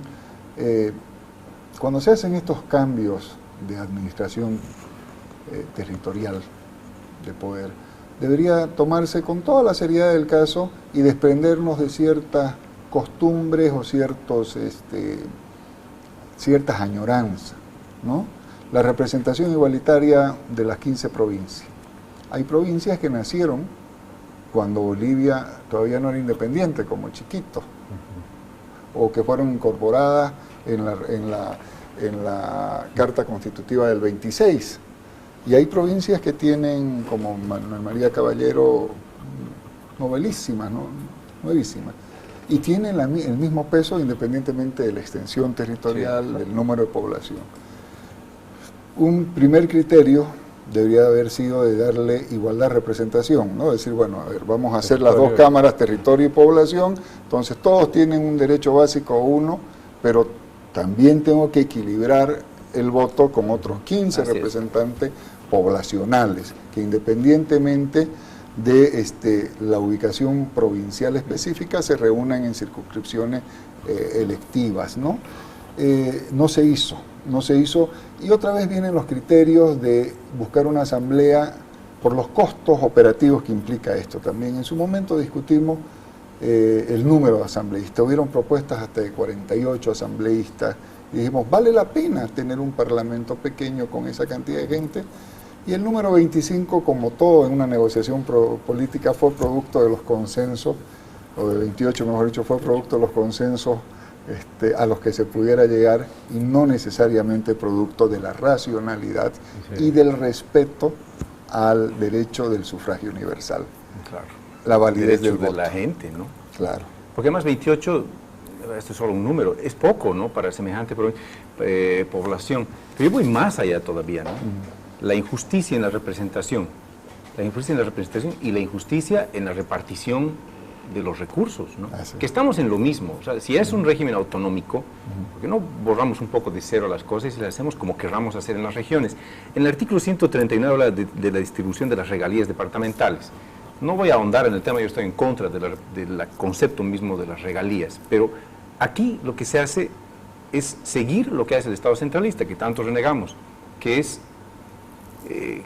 cuando se hacen estos cambios de administración territorial, de poder, debería tomarse con toda la seriedad del caso y desprendernos de ciertas costumbres o ciertas añoranzas, ¿no? La representación igualitaria de las 15 provincias. Hay provincias que nacieron cuando Bolivia todavía no era independiente, como Chiquito, o que fueron incorporadas en la Carta Constitutiva del 26. Y hay provincias que tienen, como Manuel María Caballero, novelísimas, ¿no? Nuevísimas, y tienen el mismo peso independientemente de la extensión territorial, del número de población. Un primer criterio debería haber sido de darle igualdad de representación, ¿no? Decir, bueno, a ver, vamos a hacer las dos cámaras, territorio y población, entonces todos tienen un derecho básico uno, pero también tengo que equilibrar el voto con otros 15 representantes poblacionales, que independientemente de la ubicación provincial específica se reúnan en circunscripciones electivas, ¿no? no se hizo, y otra vez vienen los criterios de buscar una asamblea por los costos operativos que implica esto. También en su momento discutimos el número de asambleístas, hubieron propuestas hasta de 48 asambleístas, y dijimos, ¿vale la pena tener un parlamento pequeño con esa cantidad de gente? Y el número 25, como todo en una negociación política, fue producto de los consensos, o de 28 mejor dicho, fue producto de los consensos a los que se pudiera llegar, y no necesariamente producto de la racionalidad y del respeto al derecho del sufragio universal. Claro. La validez Derecho del voto. de la gente, ¿no? Claro. Porque además 28, esto es solo un número, es poco, ¿no?, para semejante población. Pero yo voy más allá todavía, ¿no? La injusticia en la representación, y la injusticia en la repartición de los recursos, ¿no? Que estamos en lo mismo. O sea, si es un régimen autonómico, ¿por qué no borramos un poco de cero las cosas y las hacemos como querramos hacer en las regiones? En el artículo 139 habla de la distribución de las regalías departamentales. No voy a ahondar en el tema, yo estoy en contra del concepto mismo de las regalías, pero aquí lo que se hace es seguir lo que hace el Estado centralista, que tanto renegamos, que es,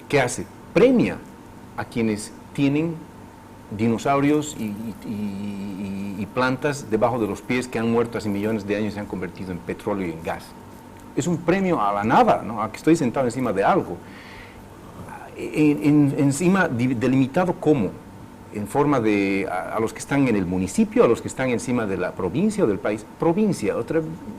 ¿qué hace? Premia a quienes tienen dinosaurios y plantas debajo de los pies que han muerto hace millones de años y se han convertido en petróleo y en gas. Es un premio a la nada, ¿no?, a que estoy sentado encima de algo. Encima, delimitado ¿cómo? En forma de a los que están en el municipio, a los que están encima de la provincia o del país. Provincia,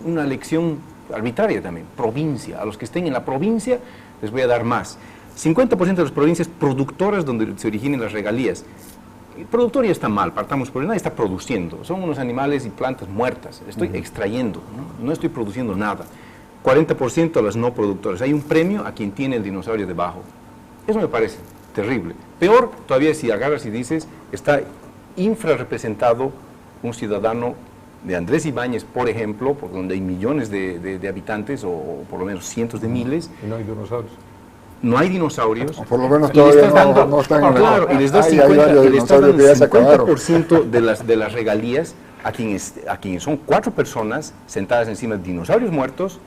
una elección arbitraria también. Provincia, a los que estén en la provincia les voy a dar más. 50% de las provincias productoras donde se originen las regalías. El productor ya está mal, partamos por él, nadie está produciendo. Son unos animales y plantas muertas. Estoy extrayendo, no estoy produciendo nada. 40% a las no productoras. Hay un premio a quien tiene el dinosaurio debajo. Eso me parece terrible. Peor todavía si agarras y dices, está infrarrepresentado un ciudadano de Andrés Ibáñez, por ejemplo, por donde hay millones de habitantes, o por lo menos cientos de miles. Y no hay dinosaurios. No hay dinosaurios. O por lo menos y le todavía estás dando, no están en claro, y les das hay 50, varios y le estás dinosaurios dando que ya se acabaron. 50% de las regalías a quienes son 4 personas sentadas encima de dinosaurios muertos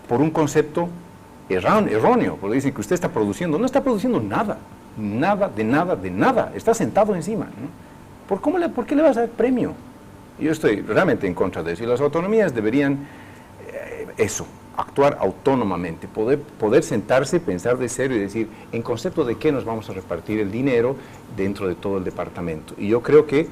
por un concepto erróneo, porque dicen que usted está produciendo. No está produciendo nada, de nada, está sentado encima, ¿no? ¿Por qué le vas a dar premio? Yo estoy realmente en contra de eso, y las autonomías deberían actuar autónomamente, poder sentarse, pensar de serio y decir, en concepto de qué nos vamos a repartir el dinero dentro de todo el departamento. Y yo creo que,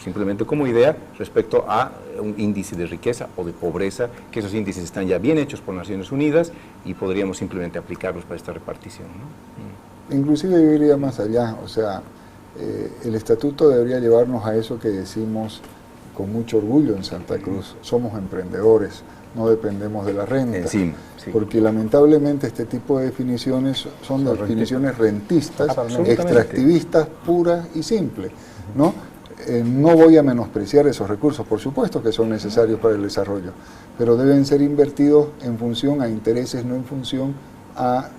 simplemente como idea, respecto a un índice de riqueza o de pobreza, que esos índices están ya bien hechos por Naciones Unidas y podríamos simplemente aplicarlos para esta repartición, ¿no? Inclusive yo iría más allá, o sea, el estatuto debería llevarnos a eso que decimos con mucho orgullo en Santa Cruz: somos emprendedores, no dependemos de la renta. Encima, sí. Porque lamentablemente este tipo de definiciones son definiciones rentistas, extractivistas, puras y simples, ¿no? No voy a menospreciar esos recursos, por supuesto que son necesarios para el desarrollo, pero deben ser invertidos en función a intereses, no en función a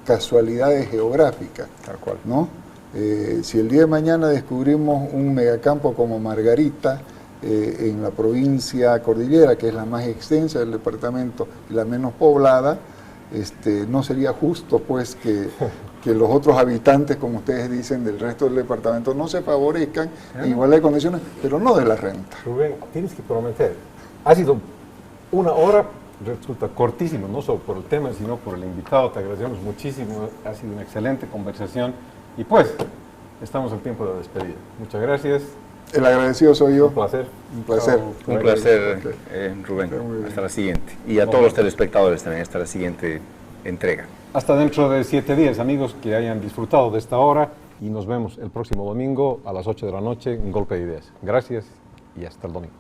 casualidades geográficas, Tal cual. ¿no? Si el día de mañana descubrimos un megacampo como Margarita en la provincia cordillera, que es la más extensa del departamento y la menos poblada, no sería justo pues que los otros habitantes, como ustedes dicen, del resto del departamento no se favorezcan en igualdad de condiciones, pero no de la renta. Rubén, tienes que prometer. Ha sido una hora, resulta cortísimo, no solo por el tema, sino por el invitado. Te agradecemos muchísimo, ha sido una excelente conversación. Y pues, estamos al tiempo de la despedida. Muchas gracias. El agradecido soy yo. Un placer. Un placer. Un placer, Rubén. Hasta la siguiente. Y a todos los telespectadores también, hasta la siguiente entrega. Hasta dentro de 7 días, amigos, que hayan disfrutado de esta hora, y nos vemos el próximo domingo a las 8 de la noche en Golpe de Ideas. Gracias y hasta el domingo.